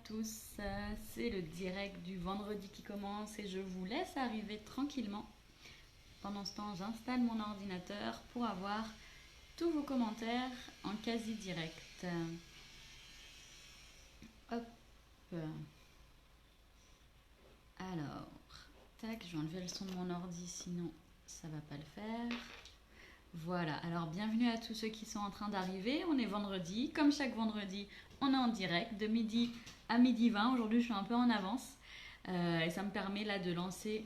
tous, c'est le direct du vendredi qui commence et je vous laisse arriver tranquillement. Pendant ce temps, j'installe mon ordinateur pour avoir tous vos commentaires en quasi direct. Hop. Alors, tac, je vais enlever le son de mon ordi, sinon ça va pas le faire. Voilà, alors bienvenue à tous ceux qui sont en train d'arriver. On est vendredi, comme chaque vendredi, on est en direct de midi à midi 20. Aujourd'hui, je suis un peu en avance et ça me permet là de lancer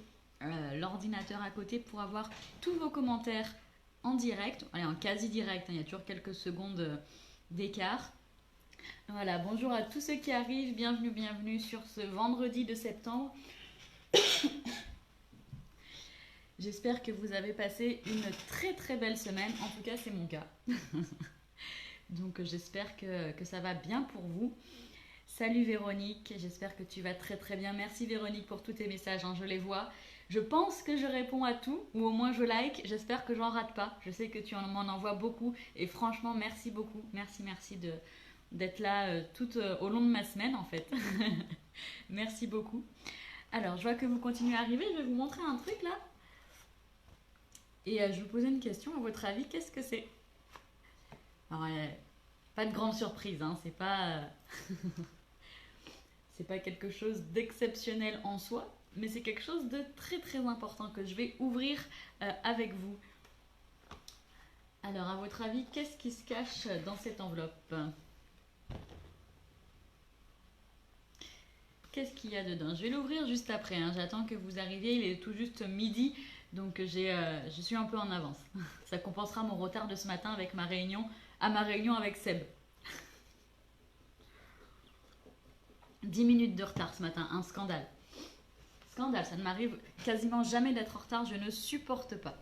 l'ordinateur à côté pour avoir tous vos commentaires en direct. Allez, en quasi direct, hein, il y a toujours quelques secondes d'écart. Voilà, bonjour à tous ceux qui arrivent, bienvenue sur ce vendredi de septembre. J'espère que vous avez passé une très très belle semaine, en tout cas c'est mon cas. Donc j'espère que ça va bien pour vous. Salut Véronique, j'espère que tu vas très très bien. Merci Véronique pour tous tes messages, hein, je les vois. Je pense que je réponds à tout, ou au moins je like, j'espère que j'en rate pas. Je sais que tu m'en envoies beaucoup et franchement merci beaucoup, merci d'être là tout au long de ma semaine en fait. Merci beaucoup. Alors je vois que vous continuez à arriver, je vais vous montrer un truc là. Et je vais vous poser une question, à votre avis, qu'est-ce que c'est? Alors, pas de grande surprise, hein, c'est pas, c'est pas quelque chose d'exceptionnel en soi, mais c'est quelque chose de très très important que je vais ouvrir avec vous. Alors, à votre avis, qu'est-ce qui se cache dans cette enveloppe? Qu'est-ce qu'il y a dedans? Je vais l'ouvrir juste après, hein. J'attends que vous arriviez, il est tout juste midi. Donc je suis un peu en avance. Ça compensera mon retard de ce matin avec ma réunion avec Seb. 10 minutes de retard ce matin, un scandale. Scandale, ça ne m'arrive quasiment jamais d'être en retard, je ne supporte pas.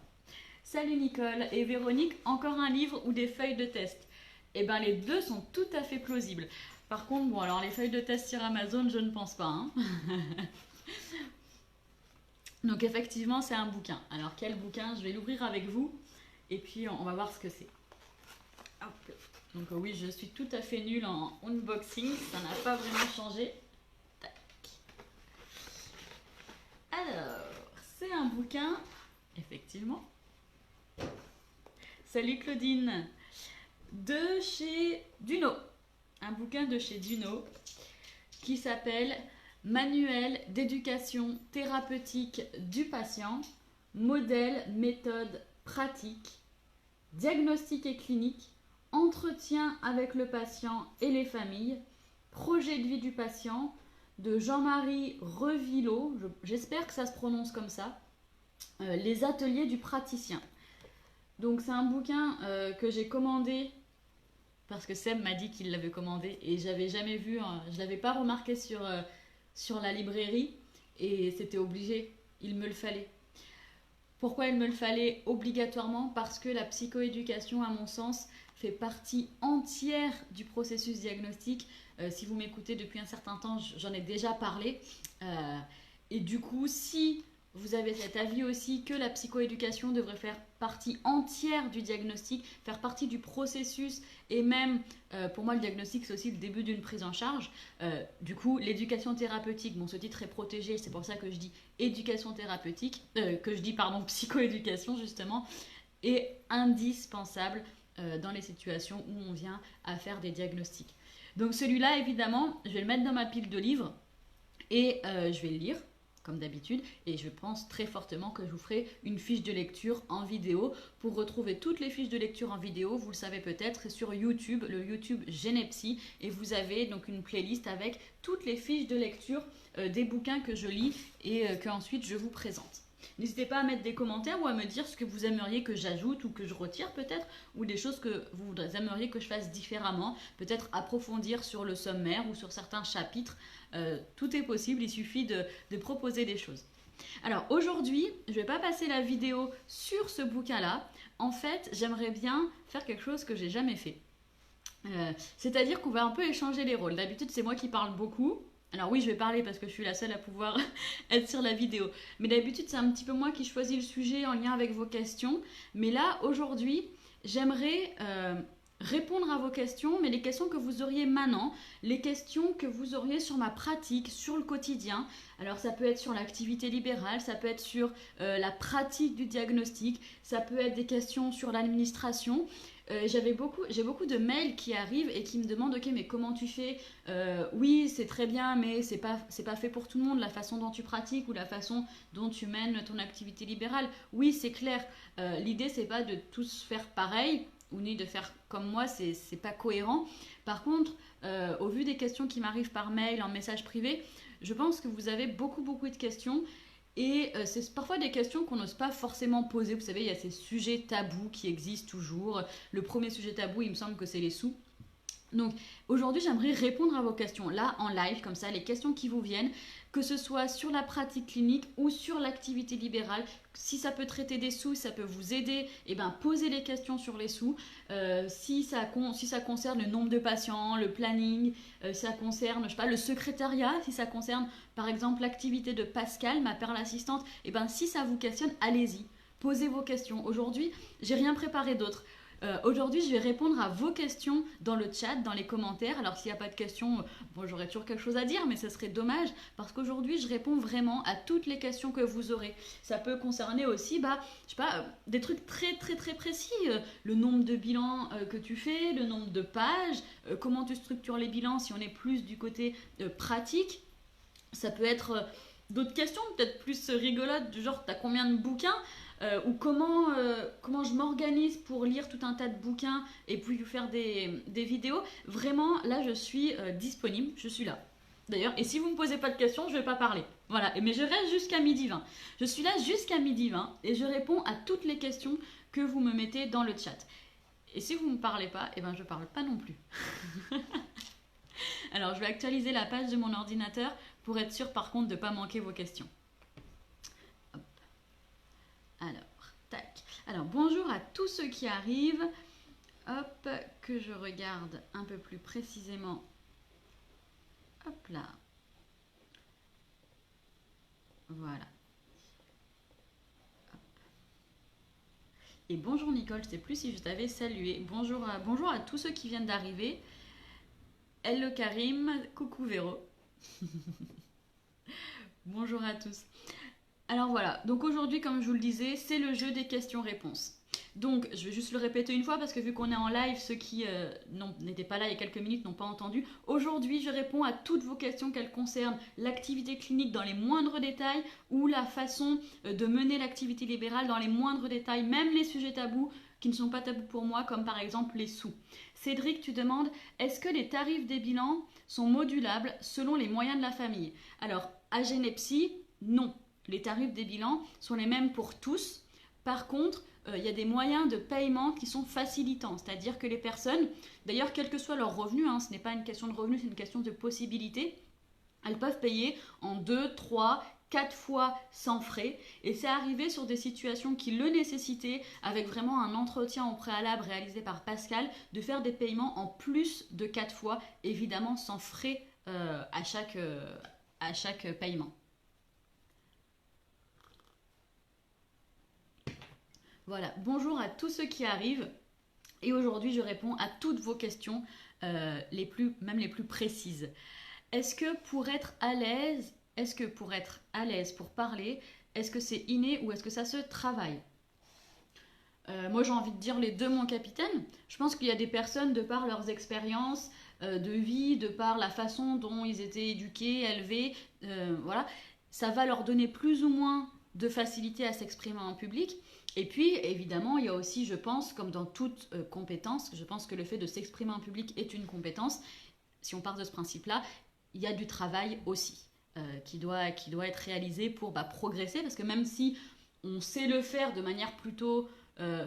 Salut Nicole et Véronique, encore un livre ou des feuilles de test? Eh bien les deux sont tout à fait plausibles. Par contre, bon alors les feuilles de test sur Amazon, je ne pense pas. Hein. Donc effectivement, c'est un bouquin. Alors quel bouquin? Je vais l'ouvrir avec vous et puis on va voir ce que c'est. Hop. Donc oui, je suis tout à fait nulle en unboxing, ça n'a pas vraiment changé. Tac. Alors, c'est un bouquin, effectivement. Salut Claudine. De chez Duno. Un bouquin de chez Duno qui s'appelle Manuel d'éducation thérapeutique du patient, modèle, méthode, pratique, diagnostic et clinique, entretien avec le patient et les familles, projet de vie du patient, de Jean-Marie Revillot, j'espère que ça se prononce comme ça, les ateliers du praticien. Donc c'est un bouquin que j'ai commandé parce que Seb m'a dit qu'il l'avait commandé et j'avais jamais vu, je l'avais pas remarqué sur la librairie et c'était obligé, il me le fallait. Pourquoi il me le fallait obligatoirement? Parce que la psychoéducation, à mon sens, fait partie entière du processus diagnostique. Si vous m'écoutez depuis un certain temps, j'en ai déjà parlé. Et du coup, si vous avez cet avis aussi que la psychoéducation devrait faire partie entière du diagnostic, faire partie du processus et même, pour moi, le diagnostic, c'est aussi le début d'une prise en charge. Du coup, l'éducation thérapeutique, bon, ce titre est protégé, c'est pour ça que je dis éducation thérapeutique, que je dis, pardon, psychoéducation, justement, est indispensable dans les situations où on vient à faire des diagnostics. Donc celui-là, évidemment, je vais le mettre dans ma pile de livres et je vais le lire comme d'habitude, et je pense très fortement que je vous ferai une fiche de lecture en vidéo. Pour retrouver toutes les fiches de lecture en vidéo, vous le savez peut-être, c'est sur YouTube, le YouTube Genepsy, et vous avez donc une playlist avec toutes les fiches de lecture des bouquins que je lis et qu'ensuite je vous présente. N'hésitez pas à mettre des commentaires ou à me dire ce que vous aimeriez que j'ajoute ou que je retire peut-être, ou des choses que vous aimeriez que je fasse différemment, peut-être approfondir sur le sommaire ou sur certains chapitres. Tout est possible, il suffit de proposer des choses. Alors aujourd'hui, je ne vais pas passer la vidéo sur ce bouquin-là. En fait, j'aimerais bien faire quelque chose que j'ai jamais fait. C'est-à-dire qu'on va un peu échanger les rôles. D'habitude, c'est moi qui parle beaucoup. Alors oui, je vais parler parce que je suis la seule à pouvoir être sur la vidéo. Mais d'habitude, c'est un petit peu moi qui choisis le sujet en lien avec vos questions. Mais là, aujourd'hui, j'aimerais répondre à vos questions, mais les questions que vous auriez maintenant, les questions que vous auriez sur ma pratique, sur le quotidien. Alors ça peut être sur l'activité libérale, ça peut être sur la pratique du diagnostic, ça peut être des questions sur l'administration. J'ai beaucoup de mails qui arrivent et qui me demandent ok mais comment tu fais, oui c'est très bien mais c'est pas fait pour tout le monde la façon dont tu pratiques ou la façon dont tu mènes ton activité libérale. Oui c'est clair, l'idée c'est pas de tous faire pareil ou ni de faire comme moi, c'est pas cohérent. Par contre, au vu des questions qui m'arrivent par mail, en message privé, je pense que vous avez beaucoup de questions. Et c'est parfois des questions qu'on n'ose pas forcément poser. Vous savez, il y a ces sujets tabous qui existent toujours. Le premier sujet tabou, il me semble que c'est les sous. Donc aujourd'hui, j'aimerais répondre à vos questions là en live, comme ça, les questions qui vous viennent, que ce soit sur la pratique clinique ou sur l'activité libérale. Si ça peut traiter des sous, ça peut vous aider, et ben posez les questions sur les sous. Si ça concerne le nombre de patients, le planning, ça concerne, je sais pas, le secrétariat, si ça concerne par exemple l'activité de Pascal, ma perle assistante, et ben si ça vous questionne, allez-y. Posez vos questions. Aujourd'hui, j'ai rien préparé d'autre. Aujourd'hui, je vais répondre à vos questions dans le chat, dans les commentaires. Alors, s'il n'y a pas de questions, bon, j'aurais toujours quelque chose à dire, mais ce serait dommage parce qu'aujourd'hui, je réponds vraiment à toutes les questions que vous aurez. Ça peut concerner aussi, je sais pas, des trucs très précis. Le nombre de bilans que tu fais, le nombre de pages, comment tu structures les bilans si on est plus du côté pratique. Ça peut être d'autres questions, peut-être plus rigolotes, du genre, t'as combien de bouquins ou comment je m'organise pour lire tout un tas de bouquins et puis vous faire des vidéos. Vraiment, là, je suis disponible, je suis là. D'ailleurs, et si vous ne me posez pas de questions, je ne vais pas parler. Voilà, mais je reste jusqu'à 12h20. Je suis là jusqu'à 12h20 et je réponds à toutes les questions que vous me mettez dans le chat. Et si vous ne me parlez pas, eh ben, je ne parle pas non plus. Alors, je vais actualiser la page de mon ordinateur pour être sûr, par contre, de ne pas manquer vos questions. Alors, tac. Alors, bonjour à tous ceux qui arrivent. Hop, que je regarde un peu plus précisément. Hop là. Voilà. Hop. Et bonjour Nicole, je ne sais plus si je t'avais salué. Bonjour à tous ceux qui viennent d'arriver. Hello Karim, coucou Véro. Bonjour à tous. Alors voilà, donc aujourd'hui, comme je vous le disais, c'est le jeu des questions-réponses. Donc, je vais juste le répéter une fois parce que vu qu'on est en live, ceux qui n'étaient pas là il y a quelques minutes n'ont pas entendu. Aujourd'hui, je réponds à toutes vos questions qu'elles concernent l'activité clinique dans les moindres détails ou la façon de mener l'activité libérale dans les moindres détails, même les sujets tabous qui ne sont pas tabous pour moi, comme par exemple les sous. Cédric, tu demandes, est-ce que les tarifs des bilans sont modulables selon les moyens de la famille? Alors, à Genepsy, non. Les tarifs des bilans sont les mêmes pour tous. Par contre, il y a des moyens de paiement qui sont facilitants. C'est-à-dire que les personnes, d'ailleurs, quel que soit leur revenu, ce n'est pas une question de revenu, c'est une question de possibilité, elles peuvent payer en 2, 3, 4 fois sans frais. Et c'est arrivé sur des situations qui le nécessitaient, avec vraiment un entretien au préalable réalisé par Pascal, de faire des paiements en plus de 4 fois, évidemment sans frais à chaque paiement. Voilà, bonjour à tous ceux qui arrivent et aujourd'hui je réponds à toutes vos questions, même les plus précises. Est-ce que pour être à l'aise pour parler, est-ce que c'est inné ou est-ce que ça se travaille? Moi j'ai envie de dire les deux mon capitaine. Je pense qu'il y a des personnes de par leurs expériences de vie, de par la façon dont ils étaient éduqués, élevés, voilà, ça va leur donner plus ou moins de facilité à s'exprimer en public. Et puis, évidemment, il y a aussi, je pense, comme dans toute compétence, je pense que le fait de s'exprimer en public est une compétence. Si on part de ce principe-là, il y a du travail aussi qui doit être réalisé pour progresser. Parce que même si on sait le faire de manière plutôt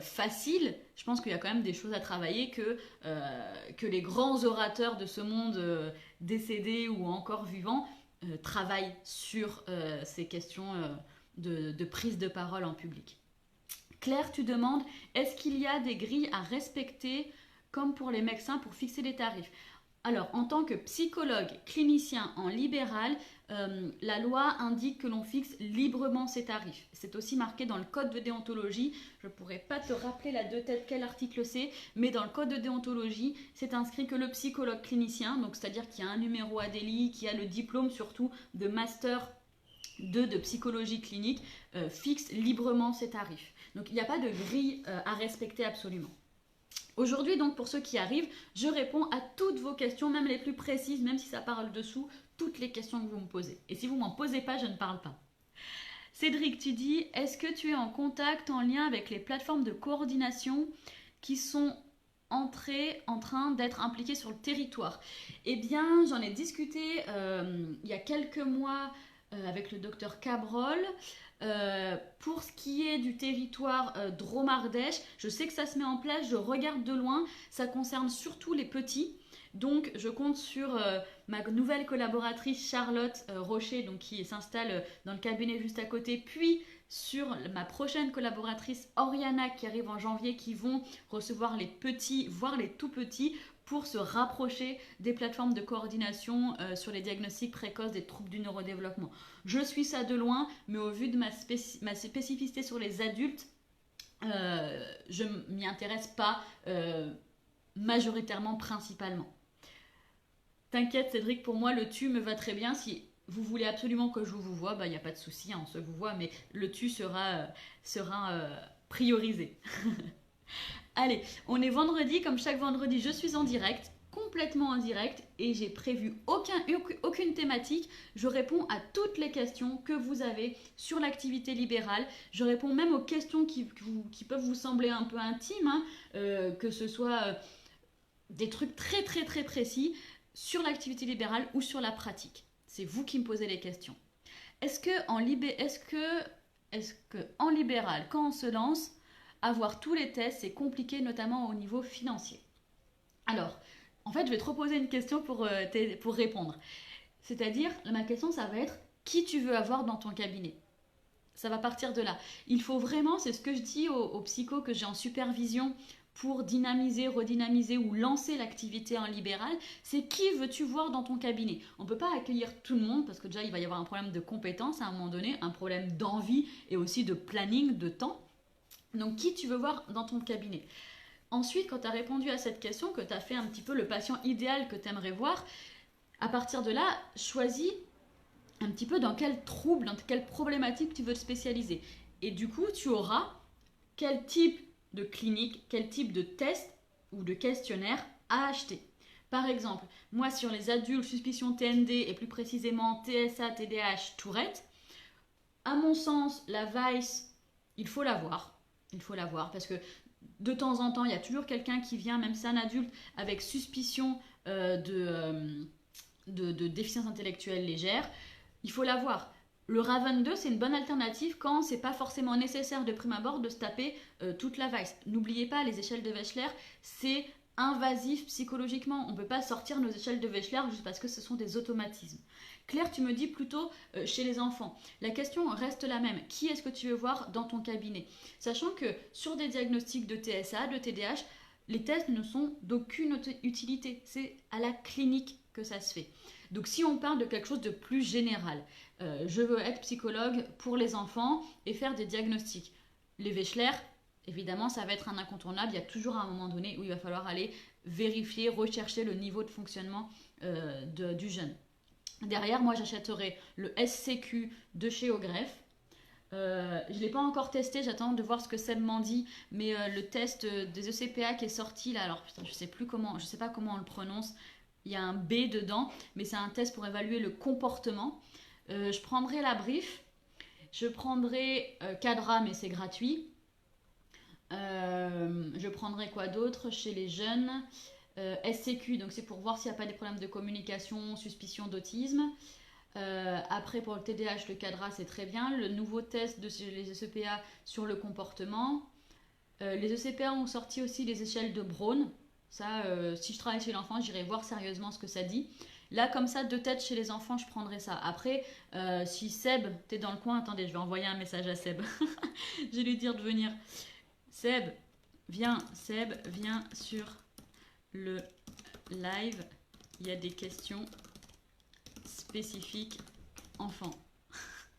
facile, je pense qu'il y a quand même des choses à travailler que les grands orateurs de ce monde décédés ou encore vivants travaillent sur ces questions de prise de parole en public. Claire, tu demandes, est-ce qu'il y a des grilles à respecter comme pour les médecins pour fixer les tarifs? Alors, en tant que psychologue clinicien en libéral, la loi indique que l'on fixe librement ses tarifs. C'est aussi marqué dans le code de déontologie. Je ne pourrais pas te rappeler là de tête quel article c'est, mais dans le code de déontologie, c'est inscrit que le psychologue clinicien, donc c'est-à-dire qu'il y a un numéro ADELI, qui a le diplôme surtout de master 2 de psychologie clinique, fixe librement ses tarifs. Donc il n'y a pas de grille à respecter absolument. Aujourd'hui, donc, pour ceux qui arrivent, je réponds à toutes vos questions, même les plus précises, même si ça parle dessous, toutes les questions que vous me posez. Et si vous ne m'en posez pas, je ne parle pas. Cédric, tu dis, est-ce que tu es en contact, en lien avec les plateformes de coordination qui sont en train d'être impliquées sur le territoire? Eh bien, j'en ai discuté il y a quelques mois avec le docteur Cabrol. Pour ce qui est du territoire Drôme-Ardèche, je sais que ça se met en place, je regarde de loin, ça concerne surtout les petits. Donc je compte sur ma nouvelle collaboratrice Charlotte Rocher, donc, qui s'installe dans le cabinet juste à côté, puis sur ma prochaine collaboratrice Oriana qui arrive en janvier, qui vont recevoir les petits, voire les tout petits, pour se rapprocher des plateformes de coordination sur les diagnostics précoces des troubles du neurodéveloppement. Je suis ça de loin, mais au vu de ma spécificité sur les adultes, je ne m'y intéresse pas majoritairement, principalement. T'inquiète Cédric, pour moi le tu me va très bien. Si vous voulez absolument que je vous voie, il n'y a pas de souci, on se vous voit, mais le tu sera priorisé. Allez, on est vendredi, comme chaque vendredi, je suis en direct, complètement en direct, et j'ai prévu aucune thématique. Je réponds à toutes les questions que vous avez sur l'activité libérale. Je réponds même aux questions qui peuvent vous sembler un peu intimes, hein, que ce soit des trucs très très très précis sur l'activité libérale ou sur la pratique. C'est vous qui me posez les questions. Est-ce que en libéral, quand on se lance, avoir tous les tests, c'est compliqué, notamment au niveau financier? Alors, en fait, je vais te reposer une question pour répondre. C'est-à-dire, ma question, ça va être qui tu veux avoir dans ton cabinet. Ça va partir de là. Il faut vraiment, c'est ce que je dis aux psychos que j'ai en supervision pour dynamiser, redynamiser ou lancer l'activité en libéral, c'est qui veux-tu voir dans ton cabinet. On ne peut pas accueillir tout le monde parce que déjà, il va y avoir un problème de compétence à un moment donné, un problème d'envie et aussi de planning, de temps. Donc, qui tu veux voir dans ton cabinet? Ensuite, quand tu as répondu à cette question, que tu as fait un petit peu le patient idéal que tu aimerais voir, à partir de là, choisis un petit peu dans quel trouble, dans quelle problématique tu veux te spécialiser. Et du coup, tu auras quel type de clinique, quel type de test ou de questionnaire à acheter. Par exemple, moi sur les adultes, suspicion TND et plus précisément TSA, TDAH, Tourette, à mon sens, la VICE, il faut l'avoir. Il faut l'avoir parce que de temps en temps, il y a toujours quelqu'un qui vient, même si c'est un adulte, avec suspicion de déficience intellectuelle légère. Il faut l'avoir. Le Raven 2, c'est une bonne alternative quand c'est pas forcément nécessaire de prime abord de se taper toute la VICE. N'oubliez pas, les échelles de Wechsler, c'est invasif psychologiquement. On ne peut pas sortir nos échelles de Wechsler juste parce que ce sont des automatismes. Claire, tu me dis plutôt chez les enfants. La question reste la même. Qui est-ce que tu veux voir dans ton cabinet? Sachant que sur des diagnostics de TSA, de TDAH, les tests ne sont d'aucune utilité. C'est à la clinique que ça se fait. Donc si on parle de quelque chose de plus général, je veux être psychologue pour les enfants et faire des diagnostics. Les Wechsler, évidemment, ça va être un incontournable. Il y a toujours un moment donné où il va falloir aller vérifier, rechercher le niveau de fonctionnement du jeune. Derrière, moi, j'achèterai le SCQ de chez Ogreffe. Je ne l'ai pas encore testé, j'attends de voir ce que Seb m'en dit, mais le test des ECPA qui est sorti là, alors putain, je sais pas comment on le prononce, il y a un B dedans, mais c'est un test pour évaluer le comportement. Je prendrai la brief, je prendrai Cadra, mais c'est gratuit. Je prendrai quoi d'autre chez les jeunes? SCQ, donc c'est pour voir s'il n'y a pas des problèmes de communication, suspicion d'autisme. Après pour le TDAH, le Cadra c'est très bien. Le nouveau test de les ECPA sur le comportement. Les ECPA ont sorti aussi les échelles de Braun. Ça, si je travaille chez l'enfant, j'irai voir sérieusement ce que ça dit. Là, comme ça, de tête chez les enfants, je prendrai ça. Après, si Seb, t'es dans le coin, attendez, je vais envoyer un message à Seb. Je vais lui dire de venir. Seb, viens sur le live. Il y a des questions spécifiques enfant.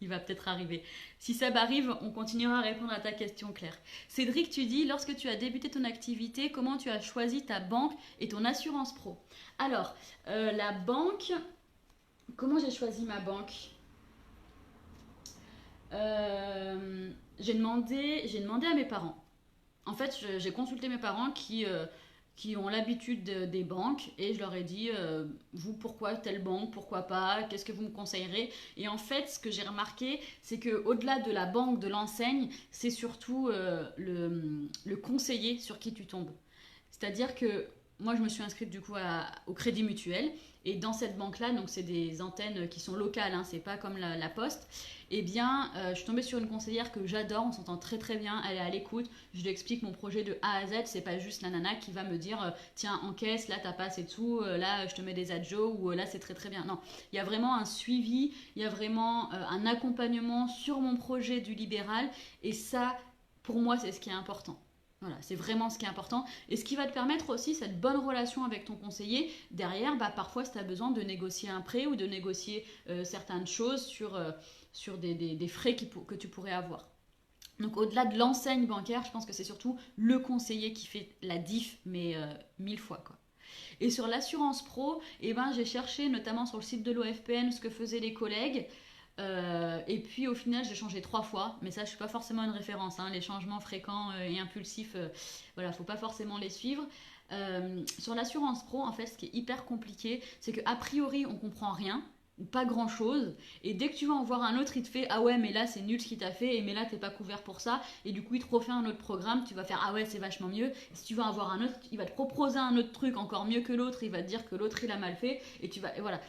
Il va peut-être arriver. Si Seb arrive, on continuera à répondre à ta question, Claire. Cédric, tu dis, lorsque tu as débuté ton activité, comment tu as choisi ta banque et ton assurance pro? Alors, la banque, comment j'ai choisi ma banque? J'ai demandé à mes parents. En fait, j'ai consulté mes parents qui ont l'habitude des banques et je leur ai dit, vous, pourquoi telle banque, pourquoi pas, qu'est-ce que vous me conseillerez? Et en fait, ce que j'ai remarqué, c'est qu'au-delà de la banque, de l'enseigne, c'est surtout le conseiller sur qui tu tombes. C'est-à-dire que moi, je me suis inscrite du coup au Crédit Mutuel. Et dans cette banque-là, donc c'est des antennes qui sont locales, hein, c'est pas comme la Poste. Eh bien, je suis tombée sur une conseillère que j'adore, on s'entend très très bien, elle est à l'écoute. Je lui explique mon projet de A à Z, c'est pas juste la nana qui va me dire tiens, encaisse, là t'as pas assez de sous, là je te mets des adjos, ou là c'est très très bien. Non, il y a vraiment un suivi, il y a vraiment un accompagnement sur mon projet du libéral, et ça, pour moi, c'est ce qui est important. Voilà, c'est vraiment ce qui est important. Et ce qui va te permettre aussi cette bonne relation avec ton conseiller. Derrière, bah, parfois, si tu as besoin de négocier un prêt ou de négocier certaines choses sur des frais que tu pourrais avoir. Donc au-delà de l'enseigne bancaire, je pense que c'est surtout le conseiller qui fait la diff, mais 1000 fois quoi. Et sur l'assurance pro, eh ben, j'ai cherché notamment sur le site de l'OFPN ce que faisaient les collègues. Et puis au final j'ai changé 3 fois, mais ça je suis pas forcément une référence, hein. Les changements fréquents et impulsifs, voilà, faut pas forcément les suivre. Sur l'assurance pro, en fait, ce qui est hyper compliqué, c'est qu'a priori on comprend rien ou pas grand chose, et dès que tu vas en voir un autre, il te fait ah ouais, mais là c'est nul ce qu'il t'a fait, et mais là t'es pas couvert pour ça, et du coup il te refait un autre programme, tu vas faire ah ouais, c'est vachement mieux. Et si tu vas en voir un autre, il va te proposer un autre truc encore mieux que l'autre, il va te dire que l'autre il a mal fait, et voilà.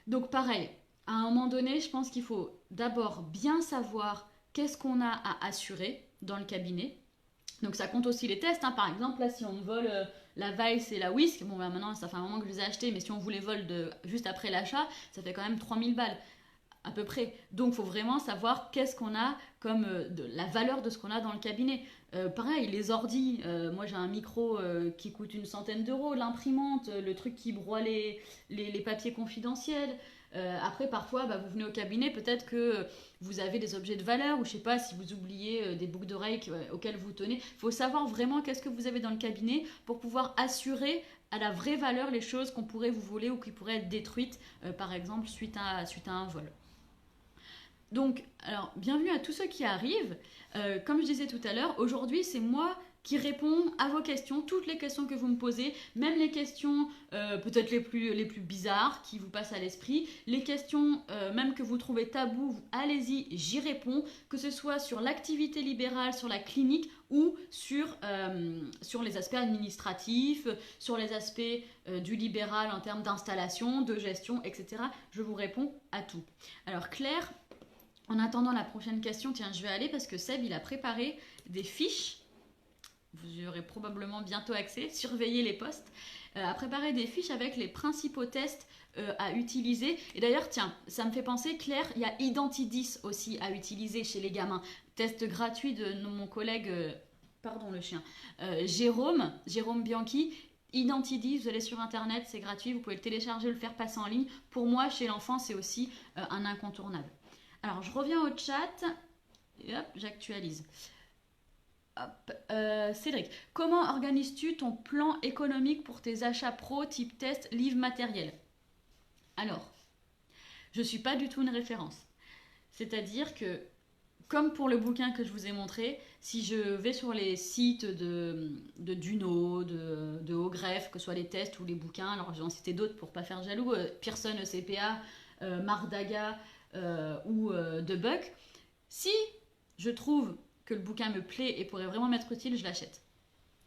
Donc pareil, à un moment donné, je pense qu'il faut d'abord bien savoir qu'est-ce qu'on a à assurer dans le cabinet. Donc ça compte aussi les tests, hein. Par exemple, là, si on me vole la Vice et la Whisk, bon, bah, maintenant, ça fait un moment que je les ai achetés, mais si on vous les vole juste après l'achat, ça fait quand même 3000 balles à peu près. Donc, il faut vraiment savoir qu'est-ce qu'on a comme la valeur de ce qu'on a dans le cabinet. Pareil, les ordis, moi j'ai un micro qui coûte une centaine d'euros, l'imprimante, le truc qui broie les papiers confidentiels. Après, parfois, bah, vous venez au cabinet, peut-être que vous avez des objets de valeur, ou je sais pas, si vous oubliez des boucles d'oreilles auxquelles vous tenez. Il faut savoir vraiment qu'est-ce que vous avez dans le cabinet pour pouvoir assurer à la vraie valeur les choses qu'on pourrait vous voler ou qui pourraient être détruites, par exemple, suite à un vol. Donc, alors, bienvenue à tous ceux qui arrivent. Comme je disais tout à l'heure, aujourd'hui, c'est moi qui réponds à vos questions, toutes les questions que vous me posez, même les questions peut-être les plus bizarres qui vous passent à l'esprit, les questions même que vous trouvez tabous, allez-y, j'y réponds, que ce soit sur l'activité libérale, sur la clinique ou sur les aspects administratifs, sur les aspects du libéral en termes d'installation, de gestion, etc. Je vous réponds à tout. Alors Claire, en attendant la prochaine question, tiens, je vais aller parce que Seb, il a préparé des fiches. Vous y aurez probablement bientôt accès. Surveillez les postes. A préparé des fiches avec les principaux tests à utiliser. Et d'ailleurs, tiens, ça me fait penser, Claire, il y a Identidis aussi à utiliser chez les gamins. Test gratuit de mon collègue, pardon le chien, Jérôme Bianchi. Identidis, vous allez sur internet, c'est gratuit, vous pouvez le télécharger, le faire passer en ligne. Pour moi, chez l'enfant, c'est aussi un incontournable. Alors, je reviens au chat. Et hop, j'actualise. Cédric, comment organises-tu ton plan économique pour tes achats pro type test, livre matériel? Alors, je ne suis pas du tout une référence. C'est-à-dire que, comme pour le bouquin que je vous ai montré, si je vais sur les sites de Duno, de Haut-Greffe, que ce soit les tests ou les bouquins, alors je vais en citer d'autres pour ne pas faire jaloux, Pearson ECPA, Mardaga ou The Buck, si je trouve que le bouquin me plaît et pourrait vraiment m'être utile, je l'achète.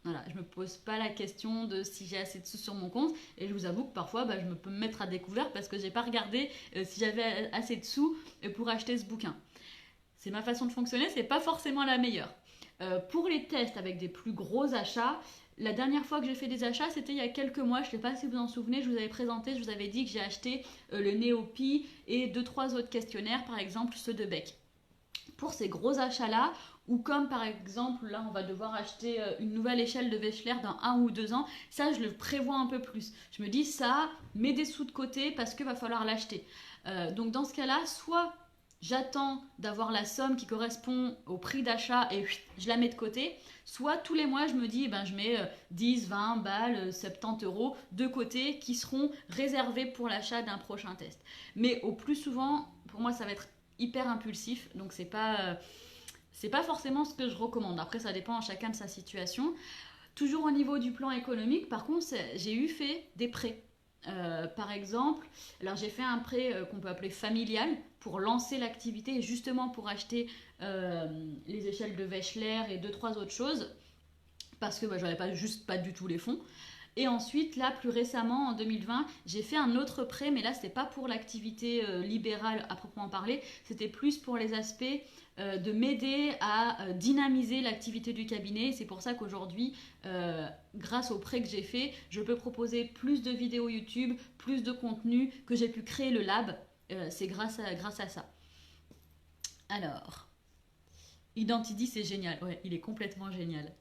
Voilà, je me pose pas la question de si j'ai assez de sous sur mon compte, et je vous avoue que parfois je me peux me mettre à découvert parce que j'ai pas regardé si j'avais assez de sous pour acheter ce bouquin. C'est ma façon de fonctionner, c'est pas forcément la meilleure. Pour les tests avec des plus gros achats, la dernière fois que j'ai fait des achats, c'était il y a quelques mois, je ne sais pas si vous en souvenez, je vous avais présenté, je vous avais dit que j'ai acheté le Néopi et 2-3 autres questionnaires, par exemple ceux de Beck. Pour ces gros achats-là, ou comme par exemple, là on va devoir acheter une nouvelle échelle de Wechsler dans 1 ou 2 ans, ça je le prévois un peu plus. Je me dis ça, mets des sous de côté parce qu'il va falloir l'acheter. Donc dans ce cas-là, soit j'attends d'avoir la somme qui correspond au prix d'achat et je la mets de côté, soit tous les mois je me dis je mets 10, 20 balles, 70 euros de côté qui seront réservés pour l'achat d'un prochain test. Mais au plus souvent, pour moi ça va être hyper impulsif, donc c'est pas forcément ce que je recommande. Après ça dépend à chacun de sa situation. Toujours au niveau du plan économique, par contre j'ai fait des prêts. Par exemple, alors j'ai fait un prêt qu'on peut appeler familial pour lancer l'activité et justement pour acheter les échelles de Wechsler et 2-3 autres choses parce que je n'avais pas du tout les fonds. Et ensuite, là, plus récemment, en 2020, j'ai fait un autre prêt, mais là, c'était pas pour l'activité libérale à proprement parler, c'était plus pour les aspects de m'aider à dynamiser l'activité du cabinet. C'est pour ça qu'aujourd'hui, grâce au prêt que j'ai fait, je peux proposer plus de vidéos YouTube, plus de contenu, que j'ai pu créer le lab. C'est grâce à ça. Alors, Identity, c'est génial. Ouais, il est complètement génial.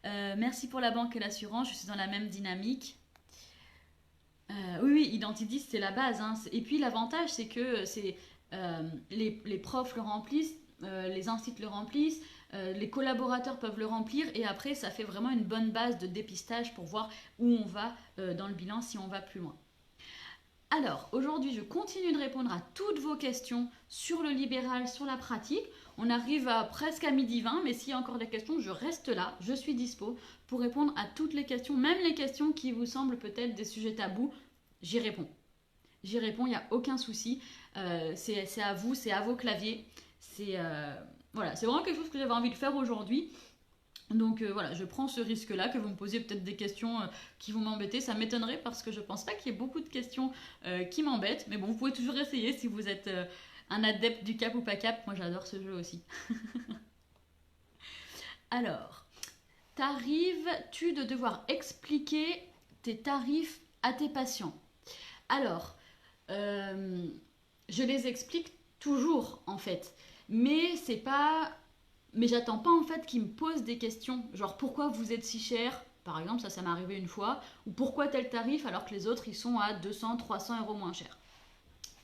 Merci pour la banque et l'assurance, je suis dans la même dynamique. Oui, Identity, c'est la base. Hein. Et puis l'avantage, c'est que les profs le remplissent, les instituts le remplissent, les collaborateurs peuvent le remplir et après, ça fait vraiment une bonne base de dépistage pour voir où on va dans le bilan si on va plus loin. Alors, aujourd'hui, je continue de répondre à toutes vos questions sur le libéral, sur la pratique. On arrive presque à 12h20, mais s'il y a encore des questions, je reste là, je suis dispo pour répondre à toutes les questions, même les questions qui vous semblent peut-être des sujets tabous, j'y réponds. J'y réponds, il n'y a aucun souci. C'est à vous, c'est à vos claviers. Voilà, c'est vraiment quelque chose que j'avais envie de faire aujourd'hui. Donc voilà, je prends ce risque-là, que vous me posiez peut-être des questions qui vont m'embêter. Ça m'étonnerait parce que je pense pas qu'il y ait beaucoup de questions qui m'embêtent. Mais bon, vous pouvez toujours essayer si vous êtes un adepte du cap ou pas cap. Moi, j'adore ce jeu aussi. Alors, t'arrives-tu de devoir expliquer tes tarifs à tes patients? Alors, je les explique toujours en fait. Mais c'est pas... Mais j'attends pas en fait qu'ils me posent des questions, genre pourquoi vous êtes si cher, par exemple, ça m'est arrivé une fois, ou pourquoi tel tarif alors que les autres ils sont à 200, 300 euros moins cher.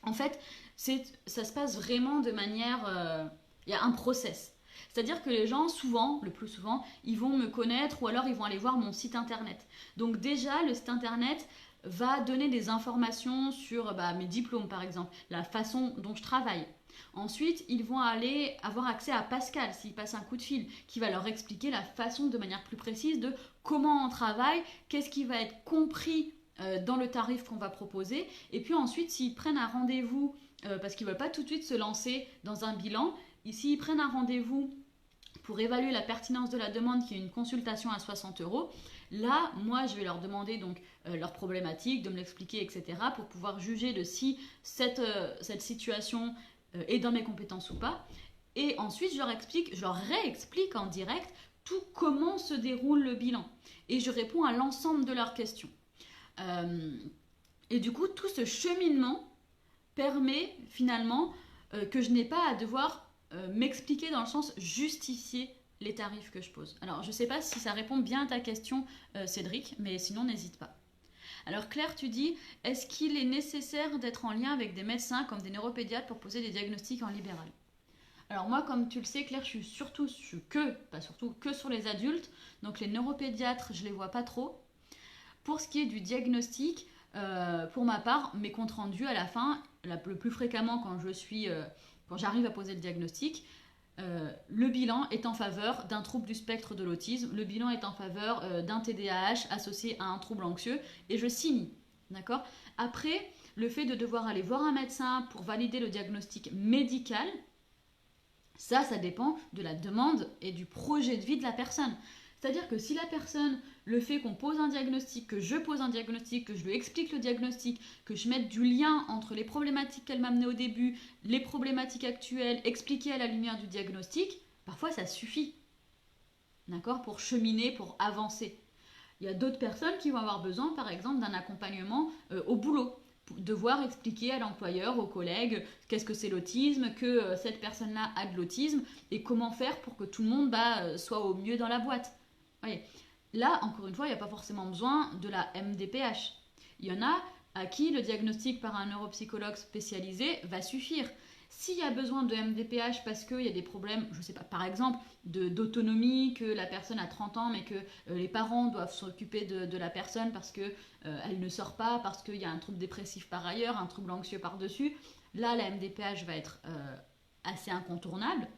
En fait, ça se passe vraiment de manière... Il y a un process. C'est-à-dire que les gens, souvent, le plus souvent, ils vont me connaître ou alors ils vont aller voir mon site internet. Donc déjà, le site internet va donner des informations sur mes diplômes par exemple, la façon dont je travaille. Ensuite, ils vont aller avoir accès à Pascal s'ils passent un coup de fil, qui va leur expliquer la façon de manière plus précise de comment on travaille, qu'est-ce qui va être compris dans le tarif qu'on va proposer. Et puis ensuite, s'ils prennent un rendez-vous, parce qu'ils ne veulent pas tout de suite se lancer dans un bilan, ici ils prennent un rendez-vous pour évaluer la pertinence de la demande, qui est une consultation à 60 euros. Là, moi, je vais leur demander donc leur problématique, de me l'expliquer, etc., pour pouvoir juger de si cette situation est dans mes compétences ou pas. Et ensuite, je leur réexplique en direct tout comment se déroule le bilan. Et je réponds à l'ensemble de leurs questions. Et du coup, tout ce cheminement permet finalement que je n'ai pas à devoir m'expliquer dans le sens justifier les tarifs que je pose. Alors, je ne sais pas si ça répond bien à ta question, Cédric, mais sinon, n'hésite pas. Alors Claire, tu dis, est-ce qu'il est nécessaire d'être en lien avec des médecins comme des neuropédiatres pour poser des diagnostics en libéral? Alors moi, comme tu le sais, Claire, je suis que sur les adultes. Donc les neuropédiatres, je les vois pas trop. Pour ce qui est du diagnostic, pour ma part, mes comptes rendus à la fin, le plus fréquemment quand j'arrive à poser le diagnostic, le bilan est en faveur d'un trouble du spectre de l'autisme, le bilan est en faveur d'un TDAH associé à un trouble anxieux, et je signe, d'accord? Après, le fait de devoir aller voir un médecin pour valider le diagnostic médical, ça dépend de la demande et du projet de vie de la personne. C'est-à-dire que si la personne, le fait qu'on pose un diagnostic, que je pose un diagnostic, que je lui explique le diagnostic, que je mette du lien entre les problématiques qu'elle m'a amenées au début, les problématiques actuelles, expliquées à la lumière du diagnostic, parfois ça suffit, d'accord, pour cheminer, pour avancer. Il y a d'autres personnes qui vont avoir besoin, par exemple, d'un accompagnement au boulot. Devoir expliquer à l'employeur, aux collègues, qu'est-ce que c'est l'autisme, que cette personne-là a de l'autisme, et comment faire pour que tout le monde soit au mieux dans la boîte. Voyez. Là, encore une fois, il n'y a pas forcément besoin de la MDPH. Il y en a, à qui le diagnostic par un neuropsychologue spécialisé va suffire. S'il y a besoin de MDPH parce qu'il y a des problèmes, je ne sais pas, par exemple, d'autonomie, que la personne a 30 ans mais que les parents doivent s'occuper de la personne parce qu'elle ne sort pas, parce qu'il y a un trouble dépressif par ailleurs, un trouble anxieux par-dessus, là la MDPH va être assez incontournable.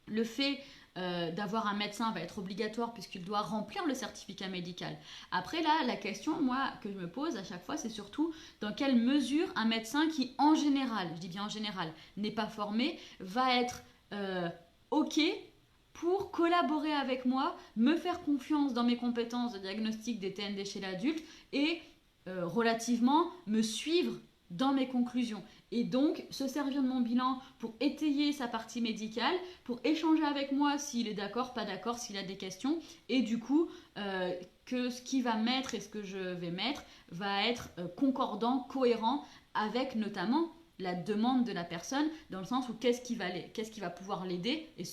Le fait d'avoir un médecin va être obligatoire puisqu'il doit remplir le certificat médical. Après là, la question moi que je me pose à chaque fois, c'est surtout dans quelle mesure un médecin qui en général, je dis bien en général, n'est pas formé, va être OK pour collaborer avec moi, me faire confiance dans mes compétences de diagnostic des TND chez l'adulte et relativement me suivre dans mes conclusions. Et donc, se servir de mon bilan pour étayer sa partie médicale, pour échanger avec moi s'il est d'accord, pas d'accord, s'il a des questions. Et du coup, que ce qu'il va mettre et ce que je vais mettre va être concordant, cohérent avec notamment la demande de la personne, dans le sens où qu'est-ce qui va pouvoir l'aider. Et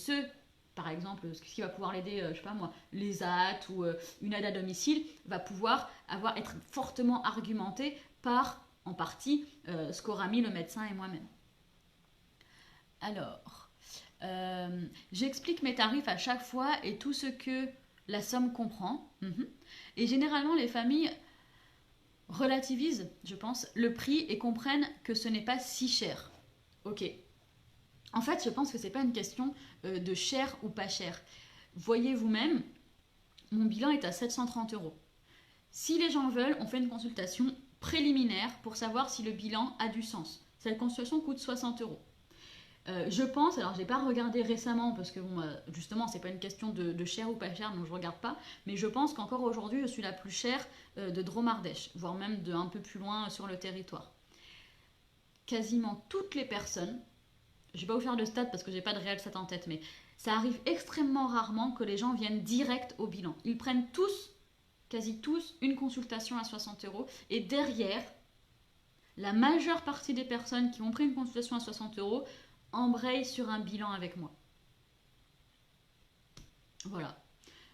par exemple, ce qui va pouvoir l'aider, je sais pas moi, les AT ou une aide à domicile, va pouvoir être fortement argumenté par en partie ce qu'aura mis le médecin et moi-même. Alors, j'explique mes tarifs à chaque fois et tout ce que la somme comprend. Et généralement, les familles relativisent, je pense, le prix et comprennent que ce n'est pas si cher. Ok. En fait, je pense que c'est pas une question de cher ou pas cher. Voyez vous-même, mon bilan est à 730 €. Si les gens veulent, on fait une consultation préliminaire pour savoir si le bilan a du sens. Cette consultation coûte 60 €. Je pense, alors j'ai pas regardé récemment parce que bon, justement c'est pas une question de cher ou pas cher, donc je regarde pas, mais je pense qu'encore aujourd'hui je suis la plus chère de Dromardèche, voire même de un peu plus loin sur le territoire. Quasiment toutes les personnes, je vais pas vous faire le stade parce que j'ai pas de réel stat en tête, mais ça arrive extrêmement rarement que les gens viennent direct au bilan. Ils prennent tous, quasi tous, une consultation à 60 € et derrière, la majeure partie des personnes qui ont pris une consultation à 60 € embrayent sur un bilan avec moi. Voilà.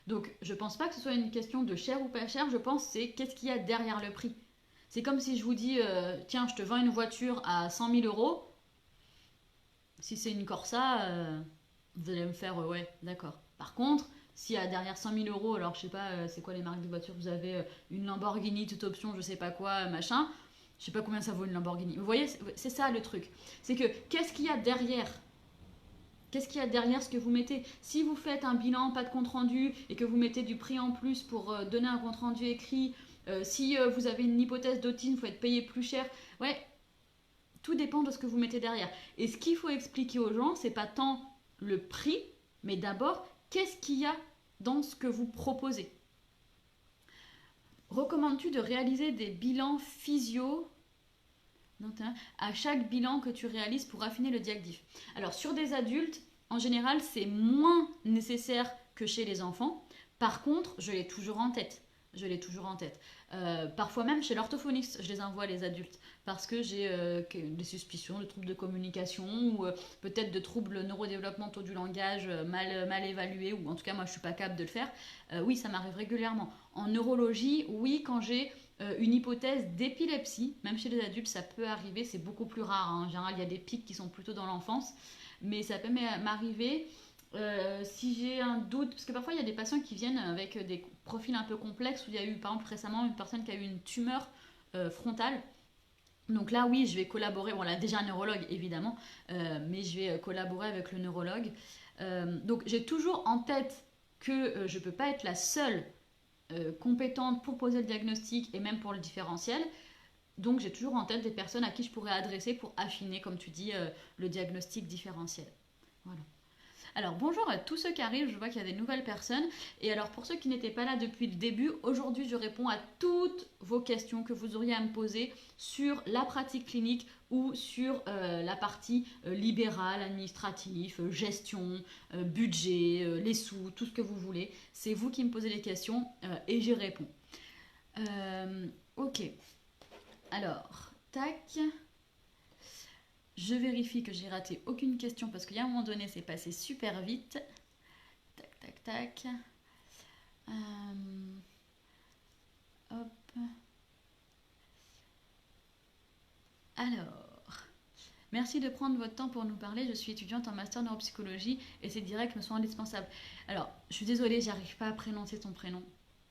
Donc je pense pas que ce soit une question de cher ou pas cher, je pense c'est qu'est-ce qu'il y a derrière le prix. C'est comme si je vous dis tiens, je te vends une voiture à 100 000 €. Si c'est une Corsa, vous allez me faire ouais, d'accord. Par contre, s'il y a derrière 100 000 €, alors je sais pas, c'est quoi les marques de voitures, vous avez une Lamborghini, toute option, je sais pas quoi, machin, je sais pas combien ça vaut une Lamborghini. Vous voyez, c'est ça le truc. C'est que qu'est-ce qu'il y a derrière ? Qu'est-ce qu'il y a derrière ce que vous mettez ? Si vous faites un bilan, pas de compte rendu, et que vous mettez du prix en plus pour donner un compte rendu écrit, si vous avez une hypothèse d'autisme, il faut être payé plus cher. Ouais, tout dépend de ce que vous mettez derrière. Et ce qu'il faut expliquer aux gens, c'est pas tant le prix, mais d'abord, qu'est-ce qu'il y a dans ce que vous proposez ? Recommandes-tu de réaliser des bilans physio à chaque bilan que tu réalises pour affiner le diagnostic ? Alors, sur des adultes, en général, c'est moins nécessaire que chez les enfants. Par contre, je l'ai toujours en tête. Parfois même chez l'orthophoniste, je les envoie les adultes parce que j'ai des suspicions de troubles de communication ou peut-être de troubles neurodéveloppementaux du langage mal évalués, ou en tout cas moi je suis pas capable de le faire. Oui, ça m'arrive régulièrement. En neurologie, oui, quand j'ai une hypothèse d'épilepsie, même chez les adultes ça peut arriver, c'est beaucoup plus rare, hein. En général il y a des pics qui sont plutôt dans l'enfance, mais ça peut m'arriver. Si j'ai un doute, parce que parfois il y a des patients qui viennent avec des profils un peu complexes, où il y a eu par exemple récemment une personne qui a eu une tumeur frontale. Donc là oui, je vais collaborer, bon là déjà un neurologue évidemment, mais je vais collaborer avec le neurologue. Donc j'ai toujours en tête que je ne peux pas être la seule compétente pour poser le diagnostic et même pour le différentiel. Donc j'ai toujours en tête des personnes à qui je pourrais adresser pour affiner, comme tu dis, le diagnostic différentiel. Voilà. Alors bonjour à tous ceux qui arrivent, je vois qu'il y a des nouvelles personnes. Et alors pour ceux qui n'étaient pas là depuis le début, aujourd'hui je réponds à toutes vos questions que vous auriez à me poser sur la pratique clinique ou sur la partie libérale, administrative, gestion, budget, les sous, tout ce que vous voulez. C'est vous qui me posez les questions et j'y réponds. Ok, alors, tac. Je vérifie que j'ai raté aucune question parce qu'il y a un moment donné, c'est passé super vite. Tac, tac, tac. Hop. Alors, merci de prendre votre temps pour nous parler. Je suis étudiante en master neuropsychologie et ces directs me sont indispensables. Alors, je suis désolée, j'arrive pas à prononcer ton prénom.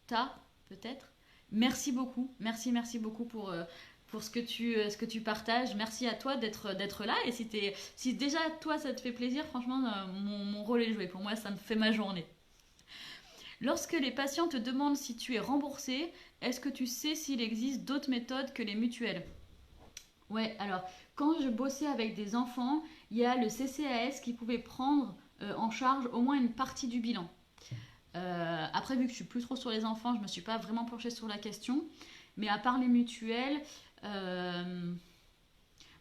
Ta, peut-être. Merci beaucoup. Merci beaucoup pour ce que tu partages. Merci à toi d'être là. Et si déjà toi ça te fait plaisir, franchement, mon rôle est joué. Pour moi, ça me fait ma journée. Lorsque les patients te demandent si tu es remboursé, est-ce que tu sais s'il existe d'autres méthodes que les mutuelles? Ouais, alors quand je bossais avec des enfants, il y a le CCAS qui pouvait prendre en charge au moins une partie du bilan. Après, vu que je suis plus trop sur les enfants, je me suis pas vraiment penchée sur la question. Mais à part les mutuelles,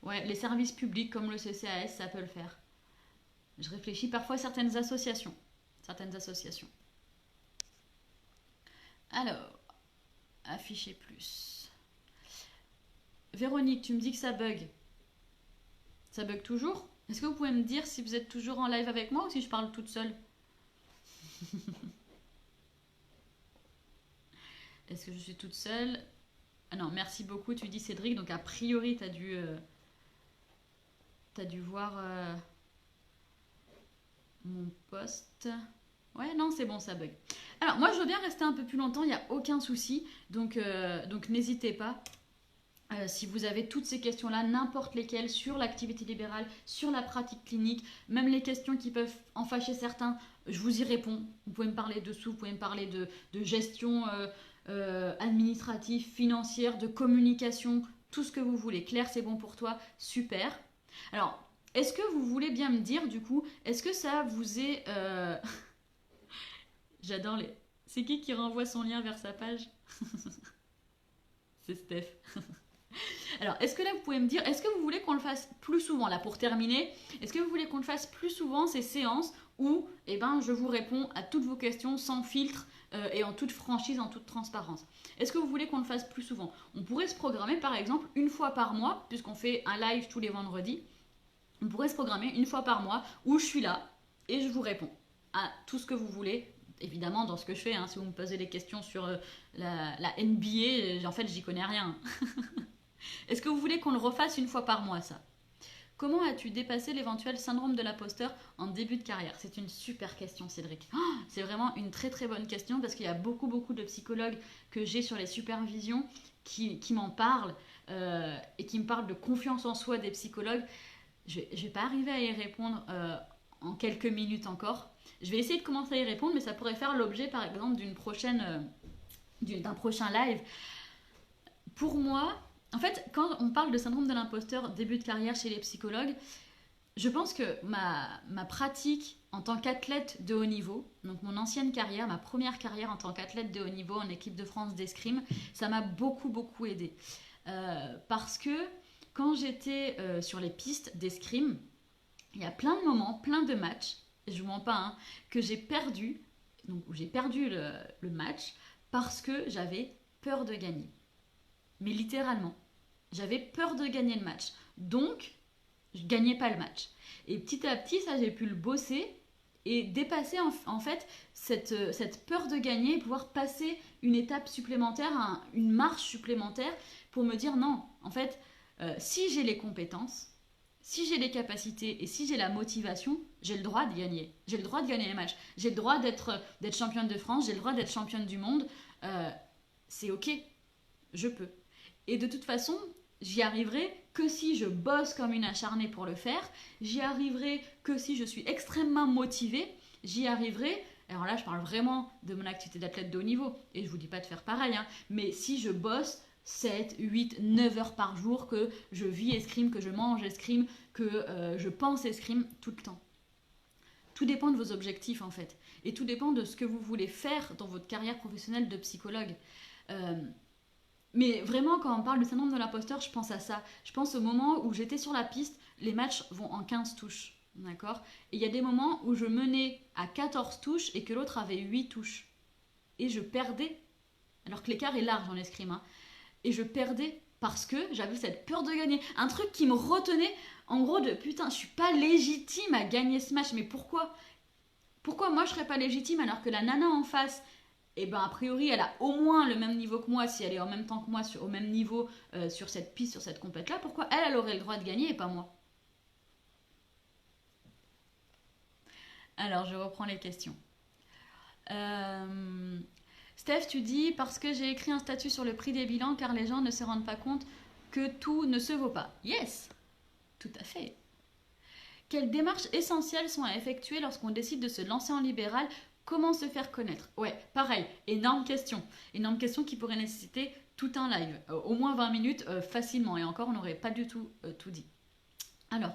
ouais, les services publics comme le CCAS, ça peut le faire. Je réfléchis parfois à certaines associations. Alors, afficher plus. Véronique, tu me dis que ça bug. Ça bug toujours? Est-ce que vous pouvez me dire si vous êtes toujours en live avec moi ou si je parle toute seule? Est-ce que je suis toute seule? Ah non, merci beaucoup, tu dis Cédric, donc a priori t'as dû voir mon post. Ouais, non, c'est bon, ça bug. Alors, moi, je veux bien rester un peu plus longtemps, il n'y a aucun souci. Donc n'hésitez pas. Si vous avez toutes ces questions-là, n'importe lesquelles, sur l'activité libérale, sur la pratique clinique, même les questions qui peuvent en fâcher certains, je vous y réponds. Vous pouvez me parler de sous, vous pouvez me parler de gestion administrative, financière, de communication, tout ce que vous voulez. Claire, c'est bon pour toi? Super. Alors, est-ce que vous voulez bien me dire, du coup, est-ce que ça vous est... J'adore les... C'est qui renvoie son lien vers sa page? C'est Steph. Alors, est-ce que là, vous pouvez me dire, est-ce que vous voulez qu'on le fasse plus souvent, là, pour terminer? Est-ce que vous voulez qu'on le fasse plus souvent, ces séances, où, eh ben, je vous réponds à toutes vos questions sans filtre et en toute franchise, en toute transparence? Est-ce que vous voulez qu'on le fasse plus souvent? On pourrait se programmer, par exemple, une fois par mois, puisqu'on fait un live tous les vendredis. On pourrait se programmer une fois par mois où je suis là et je vous réponds à tout ce que vous voulez. Évidemment, dans ce que je fais, hein, si vous me posez des questions sur la NBA, en fait, j'y connais rien. Est-ce que vous voulez qu'on le refasse une fois par mois, ça? Comment as-tu dépassé l'éventuel syndrome de l'imposteur en début de carrière? C'est une super question, Cédric. Oh, c'est vraiment une très très bonne question parce qu'il y a beaucoup de psychologues que j'ai sur les supervisions qui m'en parlent et qui me parlent de confiance en soi des psychologues. Je vais pas arriver à y répondre en quelques minutes encore. Je vais essayer de commencer à y répondre, mais ça pourrait faire l'objet, par exemple, d'un prochain live. Pour moi, en fait, quand on parle de syndrome de l'imposteur début de carrière chez les psychologues, je pense que ma pratique en tant qu'athlète de haut niveau, donc mon ancienne carrière, ma première carrière en tant qu'athlète de haut niveau en équipe de France d'escrime, ça m'a beaucoup aidé. Parce que quand j'étais sur les pistes d'escrime, il y a plein de moments, plein de matchs, je vous mens pas, hein, que j'ai perdu, donc où j'ai perdu le match parce que j'avais peur de gagner. Mais littéralement, j'avais peur de gagner le match. Donc, je gagnais pas le match. Et petit à petit, ça, j'ai pu le bosser et dépasser en fait cette peur de gagner, pouvoir passer une étape supplémentaire, une marche supplémentaire pour me dire non, en fait, si j'ai les compétences, si j'ai les capacités et si j'ai la motivation, j'ai le droit de gagner. J'ai le droit de gagner les matchs. J'ai le droit d'être championne de France, j'ai le droit d'être championne du monde. C'est ok, je peux. Et de toute façon, j'y arriverai que si je bosse comme une acharnée pour le faire. J'y arriverai que si je suis extrêmement motivée. J'y arriverai, alors là je parle vraiment de mon activité d'athlète de haut niveau. Et je vous dis pas de faire pareil, hein, mais si je bosse 7, 8, 9 heures par jour, que je vis escrime, que je mange escrime, que je pense escrime tout le temps. Tout dépend de vos objectifs en fait. Et tout dépend de ce que vous voulez faire dans votre carrière professionnelle de psychologue. Mais vraiment, quand on parle du syndrome de l'imposteur, je pense à ça. Je pense au moment où j'étais sur la piste, les matchs vont en 15 touches. D'accord? Et il y a des moments où je menais à 14 touches et que l'autre avait 8 touches. Et je perdais. Alors que l'écart est large en escrime. Hein. Et je perdais parce que j'avais cette peur de gagner. Un truc qui me retenait, en gros, de putain, je suis pas légitime à gagner ce match. Mais pourquoi? Pourquoi moi je serais pas légitime alors que la nana en face, et ben a priori elle a au moins le même niveau que moi, si elle est en même temps que moi, au même niveau sur cette piste, sur cette compète là, pourquoi elle aurait le droit de gagner et pas moi? Alors je reprends les questions. Euh, Steph, tu dis parce que j'ai écrit un statut sur le prix des bilans car les gens ne se rendent pas compte que tout ne se vaut pas. Yes, tout à fait. Quelles démarches essentielles sont à effectuer lorsqu'on décide de se lancer en libéral? Comment se faire connaître? Ouais, pareil, énorme question. Énorme question qui pourrait nécessiter tout un live. Au moins 20 minutes facilement. Et encore, on n'aurait pas du tout tout dit. Alors,